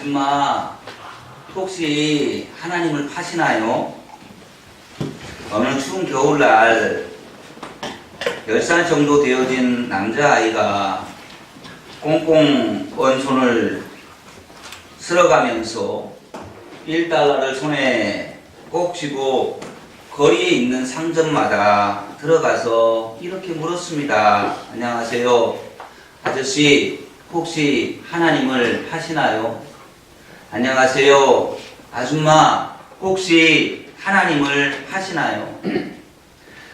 아줌마, 혹시 하나님을 파시나요? 어느 추운 겨울날 10살 정도 되어진 남자아이가 꽁꽁 언 손을 쓸어가면서 1달러를 손에 꼭 쥐고 거리에 있는 상점마다 들어가서 이렇게 물었습니다. 안녕하세요. 아저씨, 혹시 하나님을 파시나요? 안녕하세요. 아줌마, 혹시 하나님을 파시나요?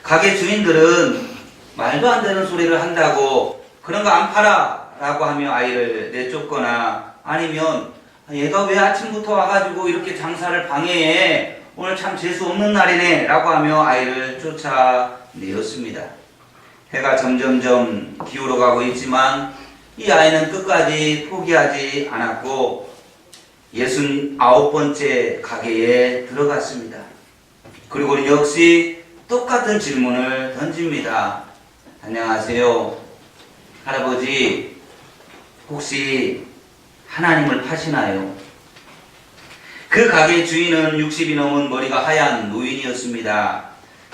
가게 주인들은 말도 안 되는 소리를 한다고 그런 거 안 팔아 라고 하며 아이를 내쫓거나 아니면 얘가 왜 아침부터 와가지고 이렇게 장사를 방해해? 오늘 참 재수 없는 날이네 라고 하며 아이를 쫓아내었습니다. 해가 점점점 기울어가고 있지만 이 아이는 끝까지 포기하지 않았고 69번째 가게에 들어갔습니다. 그리고는 역시 똑같은 질문을 던집니다. 안녕하세요. 할아버지, 혹시 하나님을 파시나요? 그 가게 주인은 60이 넘은 머리가 하얀 노인이었습니다.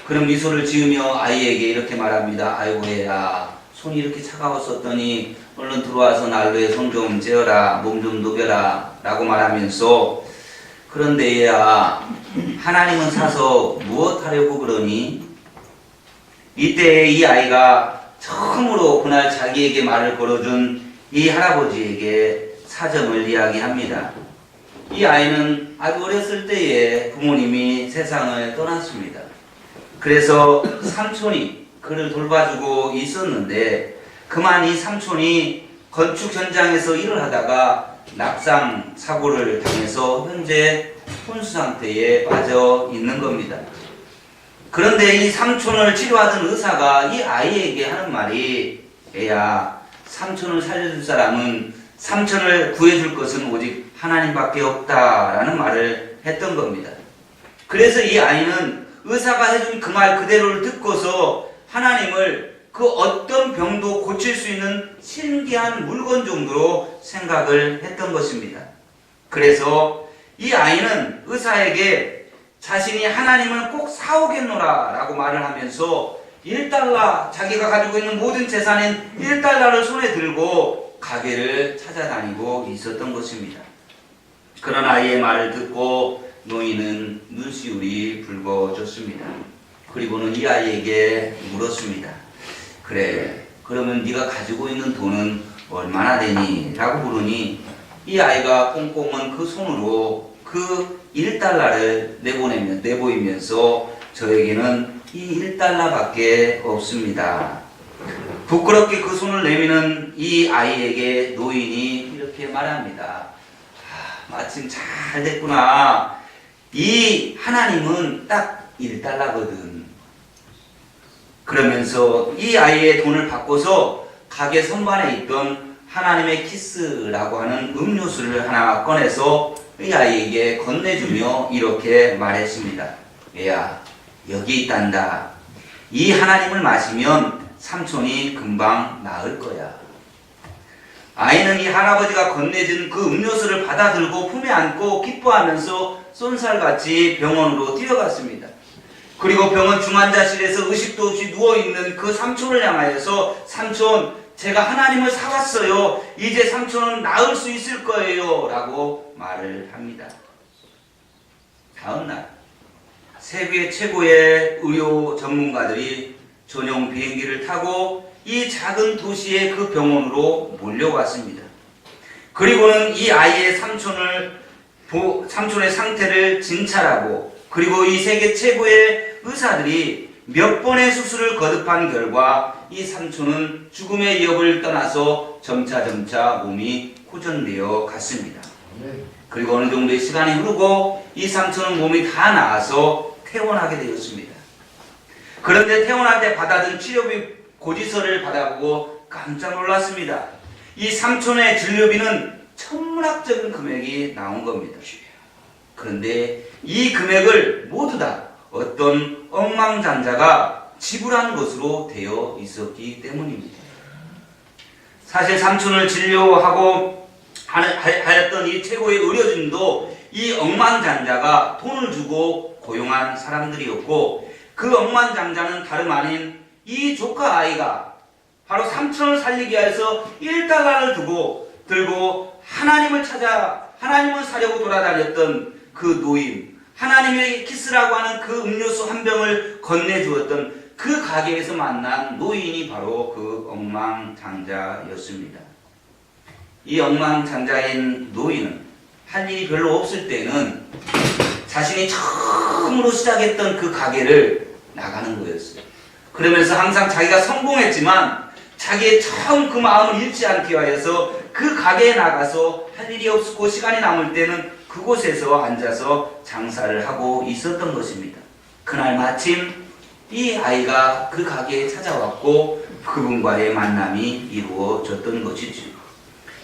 그런 미소를 지으며 아이에게 이렇게 말합니다. 아이고 얘야, 손이 이렇게 차가웠었더니 얼른 들어와서 난로에 손 좀 째어라, 몸 좀 녹여라 라고 말하면서 그런데 얘야, 하나님은 사서 무엇 하려고 그러니? 이때 이 아이가 처음으로 그날 자기에게 말을 걸어준 이 할아버지에게 사정을 이야기합니다. 이 아이는 아주 어렸을 때에 부모님이 세상을 떠났습니다. 그래서 삼촌이 그를 돌봐주고 있었는데 그만 이 삼촌이 건축 현장에서 일을 하다가 낙상 사고를 당해서 현재 혼수 상태에 빠져 있는 겁니다. 그런데 이 삼촌을 치료하던 의사가 이 아이에게 하는 말이 애야, 삼촌을 살려줄 사람은 삼촌을 구해줄 것은 오직 하나님밖에 없다라는 말을 했던 겁니다. 그래서 이 아이는 의사가 해준 그 말 그대로를 듣고서 하나님을 그 어떤 병도 고칠 수 있는 신기한 물건 정도로 생각을 했던 것입니다. 그래서 이 아이는 의사에게 자신이 하나님을 꼭 사오겠노라 라고 말을 하면서 1달러, 자기가 가지고 있는 모든 재산인 1달러를 손에 들고 가게를 찾아다니고 있었던 것입니다. 그런 아이의 말을 듣고 노인은 눈시울이 붉어졌습니다. 그리고는 이 아이에게 물었습니다. 그래, 그러면 네가 가지고 있는 돈은 얼마나 되니? 라고 물으니 이 아이가 꽁꽁은 그 손으로 그 1달러를 내보이면서 저에게는 이 1달러밖에 없습니다. 부끄럽게 그 손을 내미는 이 아이에게 노인이 이렇게 말합니다. 마침 잘 됐구나. 이 하나님은 딱 1달러거든. 그러면서 이 아이의 돈을 바꿔서 가게 선반에 있던 하나님의 키스라고 하는 음료수를 하나 꺼내서 이 아이에게 건네주며 이렇게 말했습니다. 얘야, 여기 있단다. 이 하나님을 마시면 삼촌이 금방 나을 거야. 아이는 이 할아버지가 건네준 그 음료수를 받아들고 품에 안고 기뻐하면서 쏜살같이 병원으로 뛰어갔습니다. 그리고 병원 중환자실에서 의식도 없이 누워있는 그 삼촌을 향하여서 삼촌, 제가 하나님을 사왔어요. 이제 삼촌은 나을 수 있을 거예요. 라고 말을 합니다. 다음날 세계 최고의 의료 전문가들이 전용 비행기를 타고 이 작은 도시의 그 병원으로 몰려왔습니다. 그리고는 이 아이의 삼촌의 상태를 진찰하고 그리고 이 세계 최고의 의사들이 몇 번의 수술을 거듭한 결과 이 삼촌은 죽음의 위협을 떠나서 점차 몸이 호전되어 갔습니다. 그리고 어느 정도의 시간이 흐르고 이 삼촌은 몸이 다 나아서 퇴원하게 되었습니다. 그런데 퇴원할 때 받아든 치료비 고지서를 받아보고 깜짝 놀랐습니다. 이 삼촌의 진료비는 천문학적인 금액이 나온 겁니다. 그런데 이 금액을 모두 다 어떤 억만장자가 지불한 것으로 되어 있었기 때문입니다. 사실 삼촌을 진료하고 하였던 이 최고의 의료진도 이 억만장자가 돈을 주고 고용한 사람들이었고, 그 억만장자는 다름 아닌 이 조카 아이가 바로 삼촌을 살리기 위해서 1달러를 들고 하나님을 사려고 돌아다녔던 그 노인, 하나님의 키스라고 하는 그 음료수 한 병을 건네주었던 그 가게에서 만난 노인이 바로 그 억만장자였습니다. 이 억만장자인 노인은 할 일이 별로 없을 때는 자신이 처음으로 시작했던 그 가게를 나가는 거였어요. 그러면서 항상 자기가 성공했지만 자기의 처음 그 마음을 잃지 않기 위해서 그 가게에 나가서 할 일이 없고 시간이 남을 때는 그곳에서 앉아서 장사를 하고 있었던 것입니다. 그날 마침 이 아이가 그 가게에 찾아왔고 그분과의 만남이 이루어졌던 것이죠.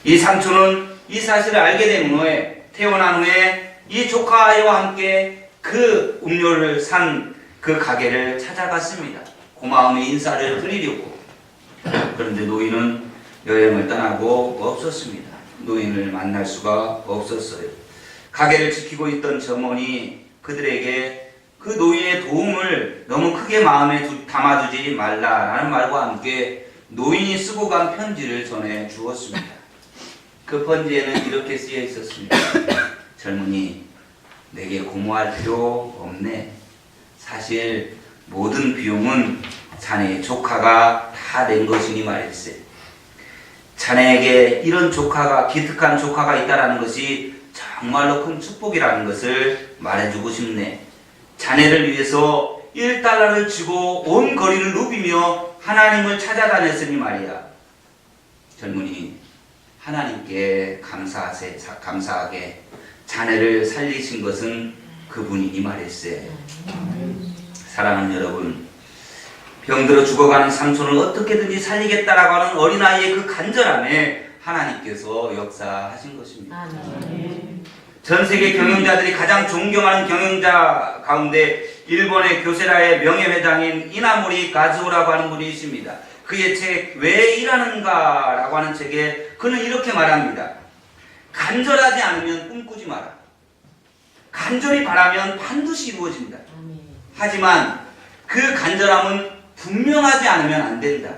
이 삼촌은 이 사실을 알게 된 후에, 태어난 후에 이 조카 아이와 함께 그 음료를 산 그 가게를 찾아갔습니다. 고마움의 인사를 드리려고. 그런데 노인은 여행을 떠나고 없었습니다. 노인을 만날 수가 없었어요. 가게를 지키고 있던 점원이 그들에게 그 노인의 도움을 너무 크게 마음에 담아두지 말라라는 말과 함께 노인이 쓰고 간 편지를 전해 주었습니다. 그 편지에는 이렇게 쓰여 있었습니다. 젊은이, 내게 고마워할 필요 없네. 사실 모든 비용은 자네의 조카가 다 낸 것이니 말일세. 자네에게 이런 조카가, 기특한 조카가 있다는 것이 정말로 큰 축복이라는 것을 말해주고 싶네. 자네를 위해서 1달러를 주고 온 거리를 누비며 하나님을 찾아다녔으니 말이야. 젊은이, 하나님께 감사하게 자네를 살리신 것은 그분이니 말일세. 사랑하는 여러분, 병들어 죽어가는 삼손을 어떻게든지 살리겠다라고 하는 어린아이의 그 간절함에 하나님께서 역사하신 것입니다. 전 세계 경영자들이 가장 존경하는 경영자 가운데 일본의 교세라의 명예회장인 이나모리 가즈오라고 하는 분이 있습니다. 그의 책 왜 일하는가 라고 하는 책에 그는 이렇게 말합니다. 간절하지 않으면 꿈꾸지 마라. 간절히 바라면 반드시 이루어진다. 하지만 그 간절함은 분명하지 않으면 안 된다.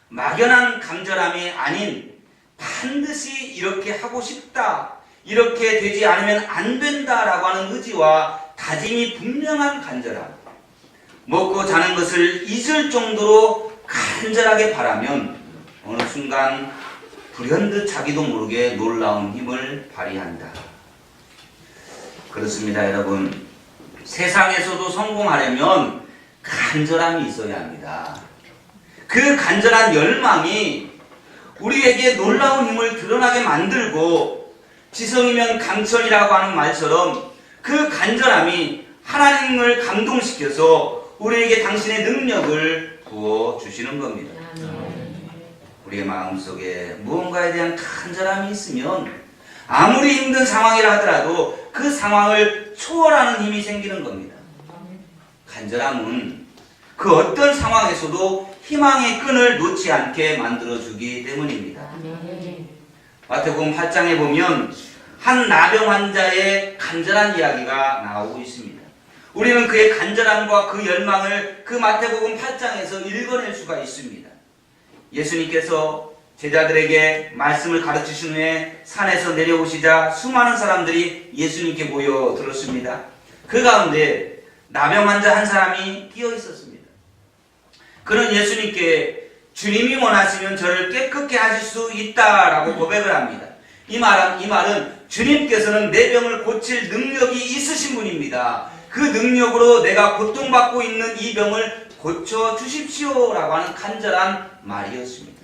막연한 간절함이 아닌 반드시 이렇게 하고 싶다, 이렇게 되지 않으면 안 된다라고 하는 의지와 다짐이 분명한 간절함. 먹고 자는 것을 잊을 정도로 간절하게 바라면 어느 순간 불현듯 자기도 모르게 놀라운 힘을 발휘한다. 그렇습니다, 여러분. 세상에서도 성공하려면 간절함이 있어야 합니다. 그 간절한 열망이 우리에게 놀라운 힘을 드러나게 만들고, 지성이면 강천이라고 하는 말처럼 그 간절함이 하나님을 감동시켜서 우리에게 당신의 능력을 부어주시는 겁니다. 우리의 마음속에 무언가에 대한 간절함이 있으면 아무리 힘든 상황이라 하더라도 그 상황을 초월하는 힘이 생기는 겁니다. 간절함은 그 어떤 상황에서도 희망의 끈을 놓지 않게 만들어주기 때문입니다. 마태복음 8장에 보면 한 나병 환자의 간절한 이야기가 나오고 있습니다. 우리는 그의 간절함과 그 열망을 그 마태복음 8장에서 읽어낼 수가 있습니다. 예수님께서 제자들에게 말씀을 가르치신 후에 산에서 내려오시자 수많은 사람들이 예수님께 모여들었습니다. 그 가운데 나병 환자 한 사람이 끼어 있었습니다. 그는 예수님께 주님이 원하시면 저를 깨끗게 하실 수 있다라고 고백을 합니다. 이 말은 주님께서는 내 병을 고칠 능력이 있으신 분입니다. 그 능력으로 내가 고통받고 있는 이 병을 고쳐주십시오라고 하는 간절한 말이었습니다.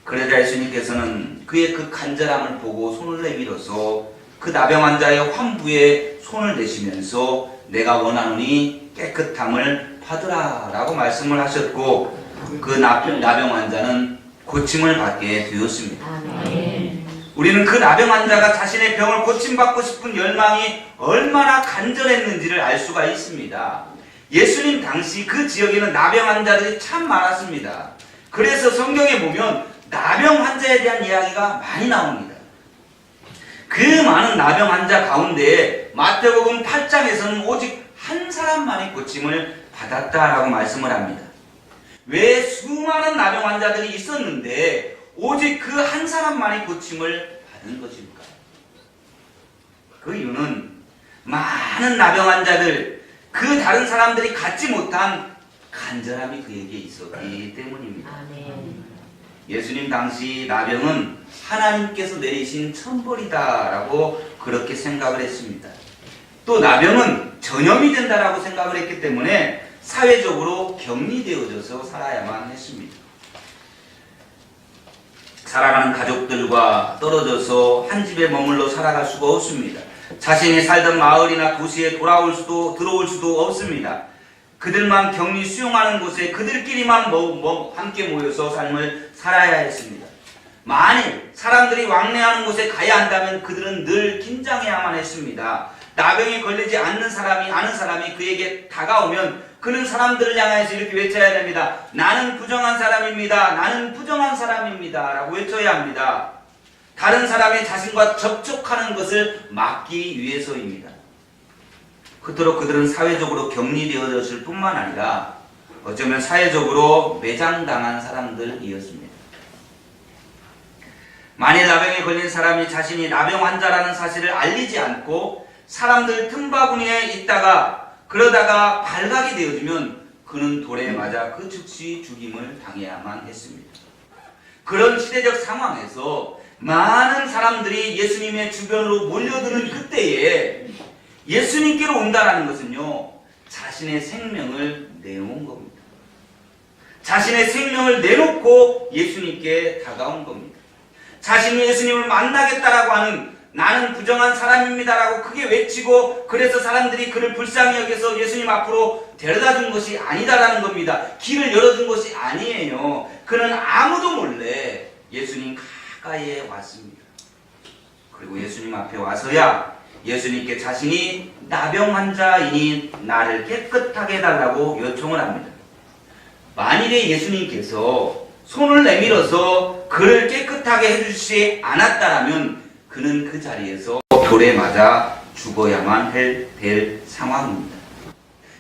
그러자 예수님께서는 그의 그 간절함을 보고 손을 내밀어서 그 나병 환자의 환부에 손을 대시면서 내가 원하노니 깨끗함을 받으라 라고 말씀을 하셨고, 그 나병 환자는 고침을 받게 되었습니다. 우리는 그 나병 환자가 자신의 병을 고침받고 싶은 열망이 얼마나 간절했는지를 알 수가 있습니다. 예수님 당시 그 지역에는 나병 환자들이 참 많았습니다. 그래서 성경에 보면 나병 환자에 대한 이야기가 많이 나옵니다. 그 많은 나병 환자 가운데 마태복음 8장에서는 오직 한 사람만이 고침을 받았다라고 말씀을 합니다. 왜 수많은 나병 환자들이 있었는데 오직 그 한 사람만이 고침을 받은 것입니까? 그 이유는 많은 나병 환자들, 그 다른 사람들이 갖지 못한 간절함이 그에게 있었기 때문입니다. 예수님 당시 나병은 하나님께서 내리신 천벌이다라고 그렇게 생각을 했습니다. 또 나병은 전염이 된다라고 생각을 했기 때문에 사회적으로 격리되어져서 살아야만 했습니다. 살아가는 가족들과 떨어져서 한 집에 머물러 살아갈 수가 없습니다. 자신이 살던 마을이나 도시에 들어올 수도 없습니다. 그들만 격리 수용하는 곳에 그들끼리만 함께 모여서 삶을 살아야 했습니다. 만일 사람들이 왕래하는 곳에 가야 한다면 그들은 늘 긴장해야만 했습니다. 나병에 걸리지 아는 사람이 그에게 다가오면 그는 사람들을 향해서 이렇게 외쳐야 됩니다. 나는 부정한 사람입니다. 나는 부정한 사람입니다. 라고 외쳐야 합니다. 다른 사람이 자신과 접촉하는 것을 막기 위해서입니다. 그토록 그들은 사회적으로 격리되어졌을 뿐만 아니라 어쩌면 사회적으로 매장당한 사람들이었습니다. 만일 나병에 걸린 사람이 자신이 나병 환자라는 사실을 알리지 않고 사람들 틈바구니에 있다가 그러다가 발각이 되어지면 그는 돌에 맞아 그 즉시 죽임을 당해야만 했습니다. 그런 시대적 상황에서 많은 사람들이 예수님의 주변으로 몰려드는 그때에 예수님께로 온다는 것은요, 자신의 생명을 내놓은 겁니다. 자신의 생명을 내놓고 예수님께 다가온 겁니다. 자신이 예수님을 만나겠다라고 하는 나는 부정한 사람입니다라고 크게 외치고 그래서 사람들이 그를 불쌍히 여겨서 예수님 앞으로 데려다 준 것이 아니다라는 겁니다. 길을 열어준 것이 아니에요. 그는 아무도 몰래 예수님 가까이에 왔습니다. 그리고 예수님 앞에 와서야 예수님께 자신이 나병 환자이니 나를 깨끗하게 해달라고 요청을 합니다. 만일에 예수님께서 손을 내밀어서 그를 깨끗하게 해주시지 않았다면 그는 그 자리에서 돌에 맞아 죽어야만 될 상황입니다.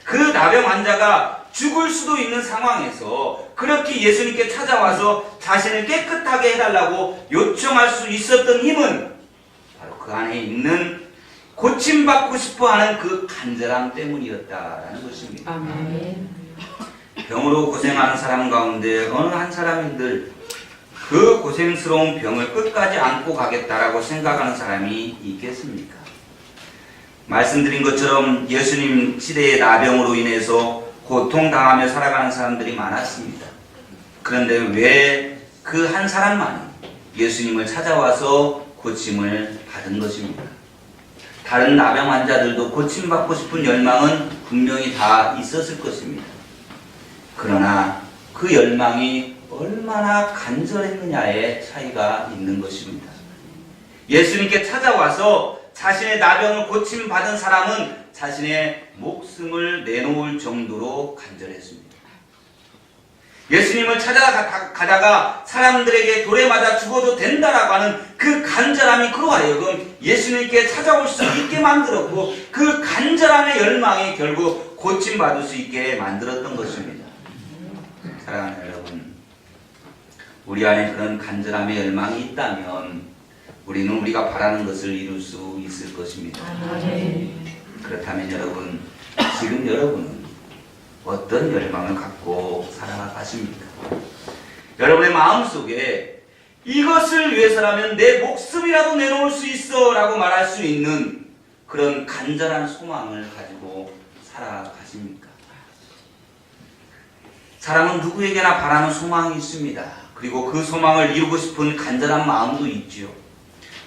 그 나병 환자가 죽을 수도 있는 상황에서 그렇게 예수님께 찾아와서 자신을 깨끗하게 해달라고 요청할 수 있었던 힘은 바로 그 안에 있는 고침받고 싶어하는 그 간절함 때문이었다라는 것입니다. 아멘. 병으로 고생하는 사람 가운데 어느 한 사람인들 그 고생스러운 병을 끝까지 안고 가겠다라고 생각하는 사람이 있겠습니까? 말씀드린 것처럼 예수님 시대의 나병으로 인해서 고통당하며 살아가는 사람들이 많았습니다. 그런데 왜 그 한 사람만이 예수님을 찾아와서 고침을 받은 것입니까? 다른 나병 환자들도 고침받고 싶은 열망은 분명히 다 있었을 것입니다. 그러나 그 열망이 얼마나 간절했느냐의 차이가 있는 것입니다. 예수님께 찾아와서 자신의 나병을 고침받은 사람은 자신의 목숨을 내놓을 정도로 간절했습니다. 예수님을 찾아가다가 사람들에게 돌에 맞아 죽어도 된다라고 하는 그 간절함이 그로 하여금 예수님께 찾아올 수 있게 만들었고 그 간절함의 열망이 결국 고침받을 수 있게 만들었던 것입니다. 사랑하는 여러분, 우리 안에 그런 간절함의 열망이 있다면 우리는 우리가 바라는 것을 이룰 수 있을 것입니다. 그렇다면 여러분, 지금 여러분은 어떤 열망을 갖고 살아가십니까? 여러분의 마음속에 이것을 위해서라면 내 목숨이라도 내놓을 수 있어 라고 말할 수 있는 그런 간절한 소망을 가지고 살아가십니까? 사람은 누구에게나 바라는 소망이 있습니다. 그리고 그 소망을 이루고 싶은 간절한 마음도 있지요.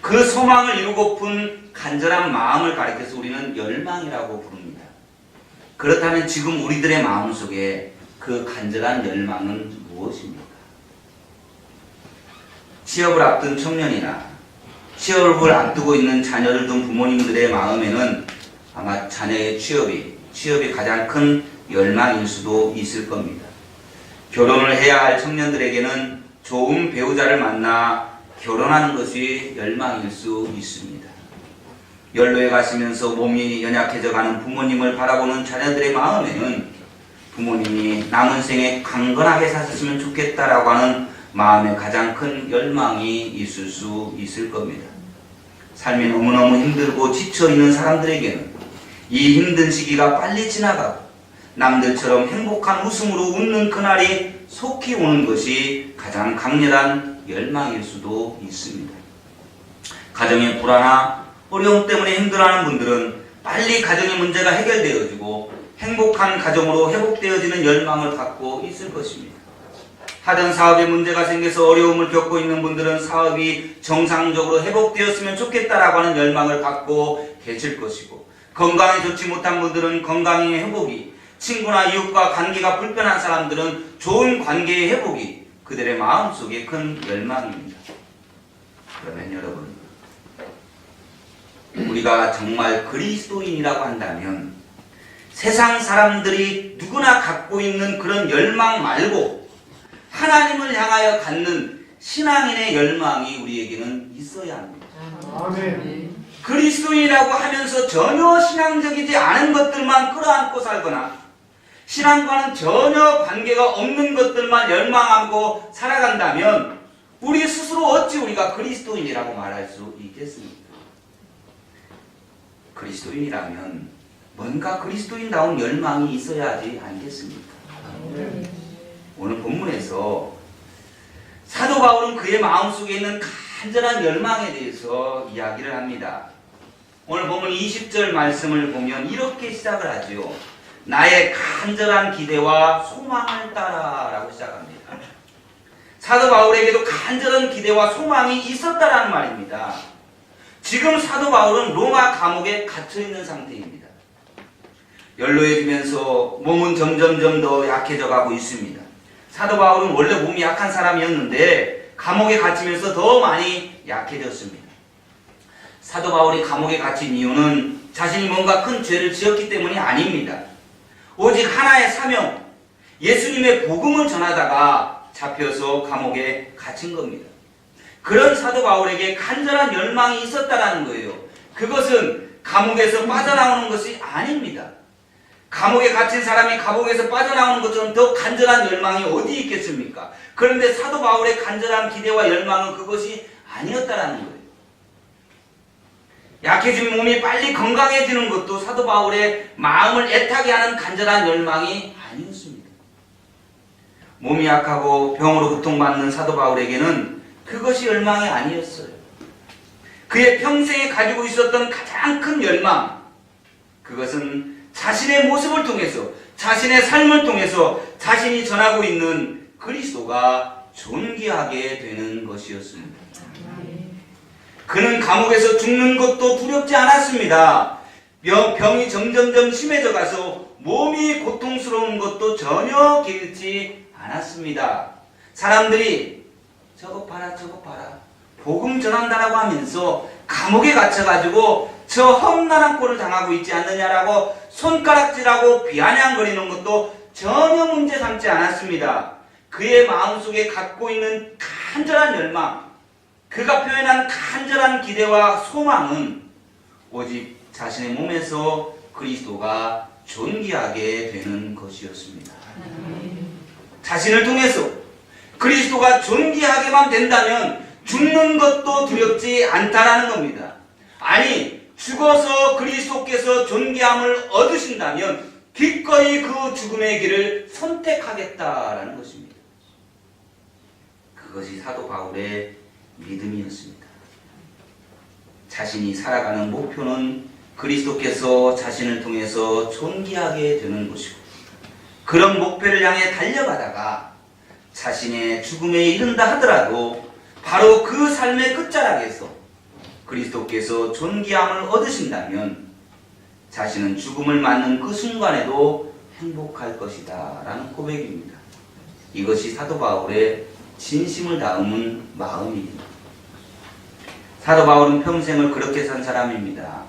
그 소망을 이루고픈 간절한 마음을 가리켜서 우리는 열망이라고 부릅니다. 그렇다면 지금 우리들의 마음속에 그 간절한 열망은 무엇입니까? 취업을 앞둔 청년이나 취업을 앞두고 있는 자녀를 둔 부모님들의 마음에는 아마 자녀의 취업이 가장 큰 열망일 수도 있을 겁니다. 결혼을 해야 할 청년들에게는 좋은 배우자를 만나 결혼하는 것이 열망일 수 있습니다. 연로에 가시면서 몸이 연약해져가는 부모님을 바라보는 자녀들의 마음에는 부모님이 남은 생에 강건하게 사셨으면 좋겠다라고 하는 마음에 가장 큰 열망이 있을 수 있을 겁니다. 삶이 너무너무 힘들고 지쳐있는 사람들에게는 이 힘든 시기가 빨리 지나가고 남들처럼 행복한 웃음으로 웃는 그날이 속히 오는 것이 가장 강렬한 열망일 수도 있습니다. 가정의 불화나 어려움 때문에 힘들어하는 분들은 빨리 가정의 문제가 해결되어지고 행복한 가정으로 회복되어지는 열망을 갖고 있을 것입니다. 하던 사업에 문제가 생겨서 어려움을 겪고 있는 분들은 사업이 정상적으로 회복되었으면 좋겠다라고 하는 열망을 갖고 계실 것이고, 건강이 좋지 못한 분들은 건강의 회복이, 친구나 이웃과 관계가 불편한 사람들은 좋은 관계의 회복이 그들의 마음속에 큰 열망입니다. 그러면 여러분, 우리가 정말 그리스도인이라고 한다면 세상 사람들이 누구나 갖고 있는 그런 열망 말고 하나님을 향하여 갖는 신앙인의 열망이 우리에게는 있어야 합니다. 아멘. 그리스도인이라고 하면서 전혀 신앙적이지 않은 것들만 끌어안고 살거나 신앙과는 전혀 관계가 없는 것들만 열망하고 살아간다면 우리 스스로 어찌 우리가 그리스도인이라고 말할 수 있겠습니까? 그리스도인이라면 뭔가 그리스도인다운 열망이 있어야 하지 않겠습니까? 오늘 본문에서 사도 바울은 그의 마음속에 있는 간절한 열망에 대해서 이야기를 합니다. 오늘 본문 20절 말씀을 보면 이렇게 시작을 하죠. 나의 간절한 기대와 소망을 따라 라고 시작합니다. 사도 바울에게도 간절한 기대와 소망이 있었다라는 말입니다. 지금 사도 바울은 로마 감옥에 갇혀있는 상태입니다. 연로해지면서 몸은 점점점 더 약해져 가고 있습니다. 사도 바울은 원래 몸이 약한 사람이었는데 감옥에 갇히면서 더 많이 약해졌습니다. 사도 바울이 감옥에 갇힌 이유는 자신이 뭔가 큰 죄를 지었기 때문이 아닙니다. 오직 하나의 사명, 예수님의 복음을 전하다가 잡혀서 감옥에 갇힌 겁니다. 그런 사도 바울에게 간절한 열망이 있었다는 거예요. 그것은 감옥에서 빠져나오는 것이 아닙니다. 감옥에 갇힌 사람이 감옥에서 빠져나오는 것처럼 더 간절한 열망이 어디 있겠습니까? 그런데 사도 바울의 간절한 기대와 열망은 그것이 아니었다는 거예요. 약해진 몸이 빨리 건강해지는 것도 사도 바울의 마음을 애타게 하는 간절한 열망이 아니었습니다. 몸이 약하고 병으로 고통받는 사도 바울에게는 그것이 열망이 아니었어요. 그의 평생에 가지고 있었던 가장 큰 열망, 그것은 자신의 모습을 통해서, 자신의 삶을 통해서 자신이 전하고 있는 그리스도가 존귀하게 되는 것이었습니다. 그는 감옥에서 죽는 것도 두렵지 않았습니다. 병이 점점점 심해져 가서 몸이 고통스러운 것도 전혀 개의치 않았습니다. 사람들이 저거 봐라 저거 봐라 복음 전한다라고 하면서 감옥에 갇혀가지고 저 험난한 꼴을 당하고 있지 않느냐라고 손가락질하고 비아냥거리는 것도 전혀 문제 삼지 않았습니다. 그의 마음속에 갖고 있는 간절한 열망, 그가 표현한 간절한 기대와 소망은 오직 자신의 몸에서 그리스도가 존귀하게 되는 것이었습니다. 자신을 통해서 그리스도가 존귀하게만 된다면 죽는 것도 두렵지 않다라는 겁니다. 아니, 죽어서 그리스도께서 존귀함을 얻으신다면 기꺼이 그 죽음의 길을 선택하겠다라는 것입니다. 그것이 사도 바울의 믿음이었습니다. 자신이 살아가는 목표는 그리스도께서 자신을 통해서 존귀하게 되는 것이고, 그런 목표를 향해 달려가다가 자신의 죽음에 이른다 하더라도 바로 그 삶의 끝자락에서 그리스도께서 존귀함을 얻으신다면 자신은 죽음을 맞는 그 순간에도 행복할 것이다 라는 고백입니다. 이것이 사도 바울의 진심을 담은 마음입니다. 사도 바울은 평생을 그렇게 산 사람입니다.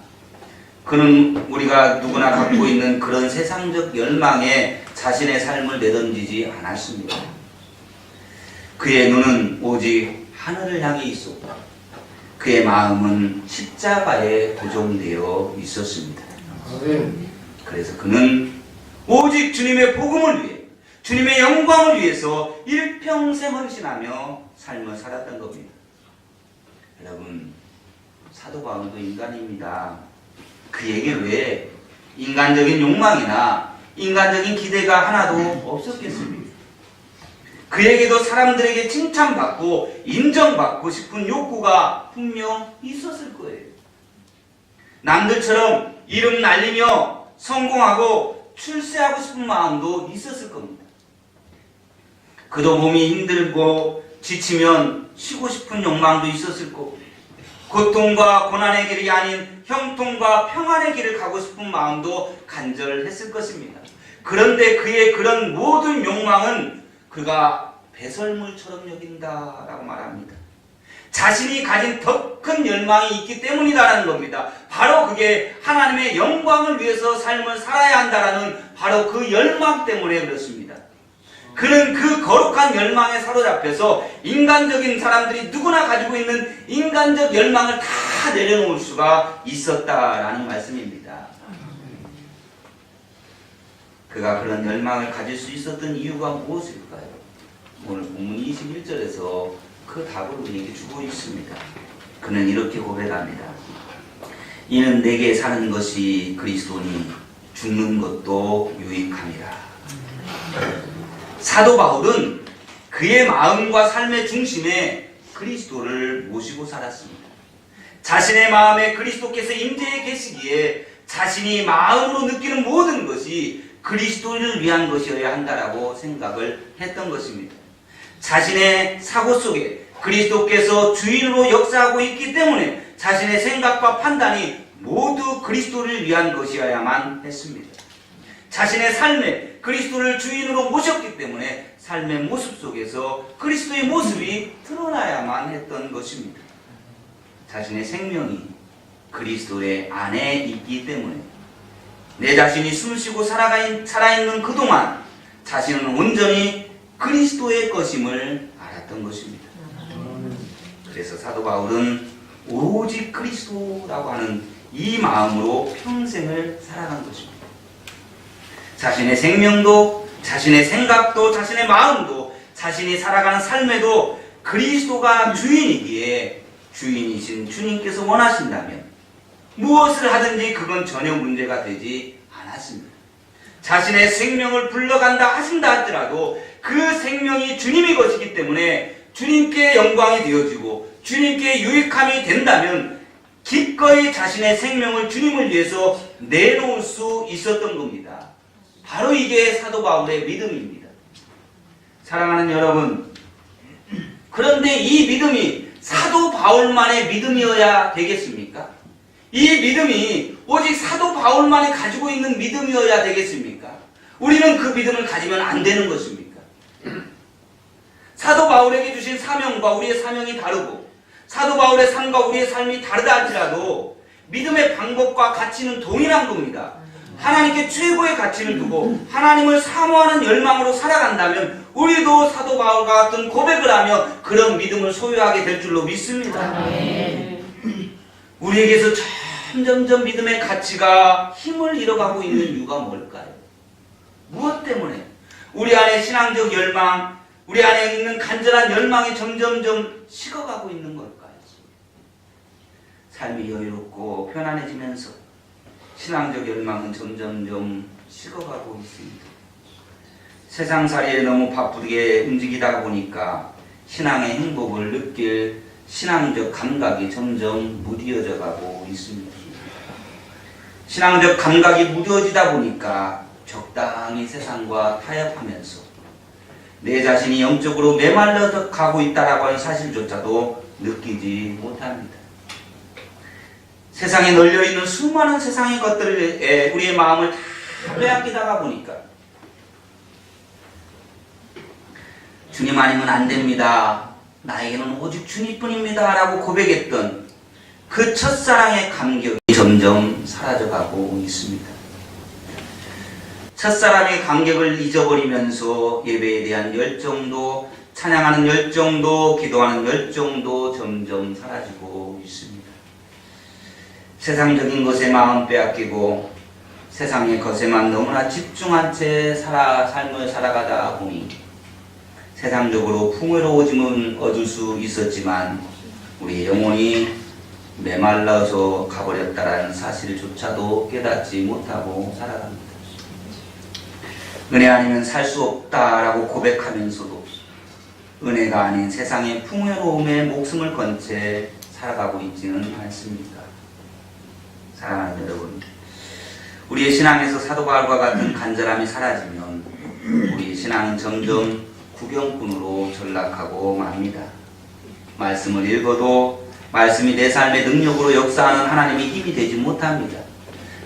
그는 우리가 누구나 갖고 있는 그런 세상적 열망에 자신의 삶을 내던지지 않았습니다. 그의 눈은 오직 하늘을 향해 있었고 그의 마음은 십자가에 고정되어 있었습니다. 그래서 그는 오직 주님의 복음을 위해, 주님의 영광을 위해서 일평생 헌신하며 삶을 살았던 겁니다. 여러분, 사도 바울도 인간입니다. 그에게 왜 인간적인 욕망이나 인간적인 기대가 하나도 없었겠습니까? 그에게도 사람들에게 칭찬받고 인정받고 싶은 욕구가 분명 있었을 거예요. 남들처럼 이름 날리며 성공하고 출세하고 싶은 마음도 있었을 겁니다. 그도 몸이 힘들고 지치면 쉬고 싶은 욕망도 있었을 거고, 고통과 고난의 길이 아닌 형통과 평안의 길을 가고 싶은 마음도 간절했을 것입니다. 그런데 그의 그런 모든 욕망은 그가 배설물처럼 여긴다라고 말합니다. 자신이 가진 더 큰 열망이 있기 때문이다라는 겁니다. 바로 그게 하나님의 영광을 위해서 삶을 살아야 한다라는 바로 그 열망 때문에 그렇습니다. 그는 그 거룩한 열망에 사로잡혀서 인간적인 사람들이 누구나 가지고 있는 인간적 열망을 다 내려놓을 수가 있었다라는 말씀입니다. 그가 그런 열망을 가질 수 있었던 이유가 무엇일까요? 오늘 본문 21절에서 그 답을 우리에게 주고 있습니다. 그는 이렇게 고백합니다. 이는 내게 사는 것이 그리스도니 죽는 것도 유익함이라. 사도 바울은 그의 마음과 삶의 중심에 그리스도를 모시고 살았습니다. 자신의 마음에 그리스도께서 임재해 계시기에 자신이 마음으로 느끼는 모든 것이 그리스도를 위한 것이어야 한다라고 생각을 했던 것입니다. 자신의 사고 속에 그리스도께서 주인으로 역사하고 있기 때문에 자신의 생각과 판단이 모두 그리스도를 위한 것이어야만 했습니다. 자신의 삶에 그리스도를 주인으로 모셨기 때문에 삶의 모습 속에서 그리스도의 모습이 드러나야만 했던 것입니다. 자신의 생명이 그리스도의 안에 있기 때문에 내 자신이 숨쉬고 살아있는 그동안 자신은 온전히 그리스도의 것임을 알았던 것입니다. 그래서 사도 바울은 오직 그리스도라고 하는 이 마음으로 평생을 살아간 것입니다. 자신의 생명도, 자신의 생각도, 자신의 마음도, 자신이 살아가는 삶에도 그리스도가 주인이기에 주인이신 주님께서 원하신다면 무엇을 하든지 그건 전혀 문제가 되지 않았습니다. 자신의 생명을 불러간다 하신다 할지라도 그 생명이 주님의 것이기 때문에 주님께 영광이 되어지고 주님께 유익함이 된다면 기꺼이 자신의 생명을 주님을 위해서 내놓을 수 있었던 겁니다. 바로 이게 사도 바울의 믿음입니다. 사랑하는 여러분, 그런데 이 믿음이 사도 바울만의 믿음이어야 되겠습니까? 이 믿음이 오직 사도 바울만이 가지고 있는 믿음이어야 되겠습니까? 우리는 그 믿음을 가지면 안 되는 것입니까? 사도 바울에게 주신 사명과 우리의 사명이 다르고 사도 바울의 삶과 우리의 삶이 다르다 할지라도 믿음의 방법과 가치는 동일한 겁니다. 하나님께 최고의 가치를 두고 하나님을 사모하는 열망으로 살아간다면 우리도 사도 바울과 같은 고백을 하며 그런 믿음을 소유하게 될 줄로 믿습니다. 우리에게서 점점점 믿음의 가치가 힘을 잃어가고 있는 이유가 뭘까요? 무엇 때문에? 우리 안에 신앙적 열망, 우리 안에 있는 간절한 열망이 점점점 식어가고 있는 걸까요? 삶이 여유롭고 편안해지면서 신앙적 열망은 점점점 식어가고 있습니다. 세상살이에 너무 바쁘게 움직이다 보니까 신앙의 행복을 느낄 신앙적 감각이 점점 무뎌져 가고 있습니다. 신앙적 감각이 무뎌지다 보니까 적당히 세상과 타협하면서 내 자신이 영적으로 메말라 가고 있다라고 하는 사실조차도 느끼지 못합니다. 세상에 널려있는 수많은 세상의 것들에 우리의 마음을 다 빼앗기다가 보니까 주님 아니면 안 됩니다. 나에게는 오직 주님뿐입니다. 라고 고백했던 그 첫사랑의 감격이 점점 사라져가고 있습니다. 첫사랑의 감격을 잊어버리면서 예배에 대한 열정도 찬양하는 열정도 기도하는 열정도 점점 사라지고 있습니다. 세상적인 것에 마음 빼앗기고 세상의 것에만 너무나 집중한 채 삶을 살아가다 보니 세상적으로 풍요로워짐은 얻을 수 있었지만 우리의 영혼이 메말라서 가버렸다라는 사실조차도 깨닫지 못하고 살아갑니다. 은혜 아니면 살 수 없다라고 고백하면서도 은혜가 아닌 세상의 풍요로움에 목숨을 건 채 살아가고 있지는 않습니다. 사랑하는 여러분, 우리의 신앙에서 사도 바울과 같은 간절함이 사라지면 우리의 신앙은 점점 구경꾼으로 전락하고 맙니다. 말씀을 읽어도 말씀이 내 삶의 능력으로 역사하는 하나님의 힘이 되지 못합니다.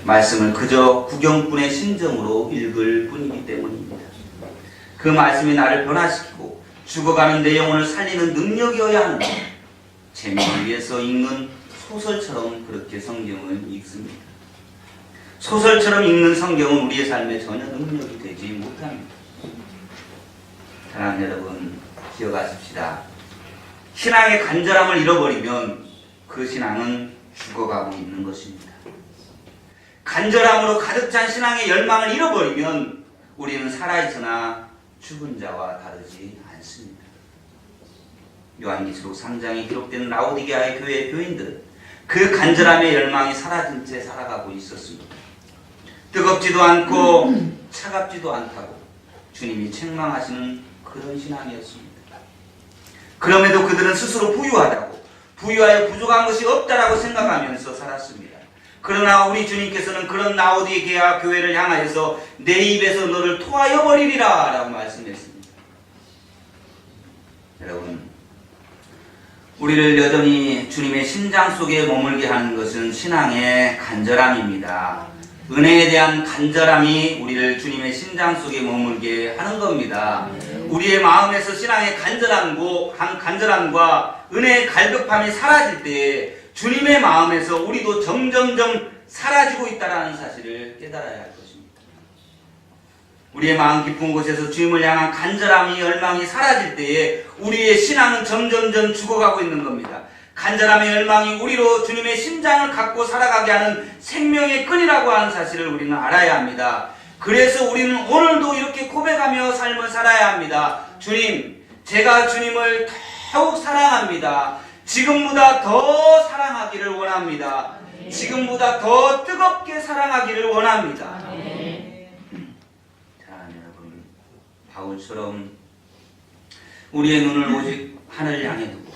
말씀을 그저 구경꾼의 심정으로 읽을 뿐이기 때문입니다. 그 말씀이 나를 변화시키고 죽어가는 내 영혼을 살리는 능력이어야 하는데 재미를 위해서 읽는 소설처럼 그렇게 성경을 읽습니다. 소설처럼 읽는 성경은 우리의 삶에 전혀 능력이 되지 못합니다. 사랑하는 여러분, 기억하십시다. 신앙의 간절함을 잃어버리면 그 신앙은 죽어가고 있는 것입니다. 간절함으로 가득 찬 신앙의 열망을 잃어버리면 우리는 살아있으나 죽은 자와 다르지 않습니다. 요한계시록 3장에 기록된 라오디게아의 교회의 교인들은 그 간절함의 열망이 사라진 채 살아가고 있었습니다. 뜨겁지도 않고 차갑지도 않다고 주님이 책망하시는 그런 신앙이었습니다. 그럼에도 그들은 스스로 부유하다고, 부유하여 부족한 것이 없다라고 생각하면서 살았습니다. 그러나 우리 주님께서는 그런 라오디게아 교회를 향하여서 내 입에서 너를 토하여 버리리라 라고 말씀했습니다. 여러분, 우리를 여전히 주님의 심장 속에 머물게 하는 것은 신앙의 간절함입니다. 은혜에 대한 간절함이 우리를 주님의 심장 속에 머물게 하는 겁니다. 우리의 마음에서 신앙의 간절함과 은혜의 갈급함이 사라질 때 주님의 마음에서 우리도 점점점 사라지고 있다는 사실을 깨달아야 할 것입니다. 우리의 마음 깊은 곳에서 주님을 향한 간절함이 열망이 사라질 때에 우리의 신앙은 점점점 죽어가고 있는 겁니다. 간절함의 열망이 우리로 주님의 심장을 갖고 살아가게 하는 생명의 끈이라고 하는 사실을 우리는 알아야 합니다. 그래서 우리는 오늘도 이렇게 고백하며 삶을 살아야 합니다. 주님, 제가 주님을 더욱 사랑합니다. 지금보다 더 사랑하기를 원합니다. 지금보다 더 뜨겁게 사랑하기를 원합니다. 자, 여러분, 바울처럼 우리의 눈을 오직 하늘 향해 두고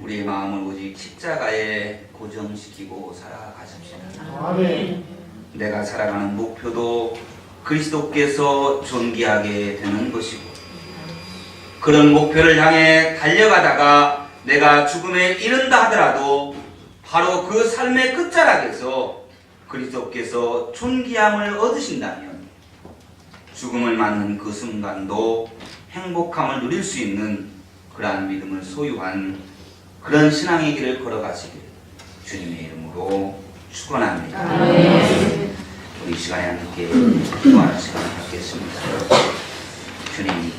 우리의 마음을 오직 십자가에 고정시키고 살아가십시다. 아멘. 내가 살아가는 목표도 그리스도께서 존귀하게 되는 것이고 그런 목표를 향해 달려가다가 내가 죽음에 이른다 하더라도 바로 그 삶의 끝자락에서 그리스도께서 존귀함을 얻으신다면 죽음을 맞는 그 순간도 행복함을 누릴 수 있는 그러한 믿음을 소유한 그런 신앙의 길을 걸어가시길 주님의 이름으로 축원합니다. 우리 이 시간에 함께 기도하는 시간을 갖겠습니다. 주님,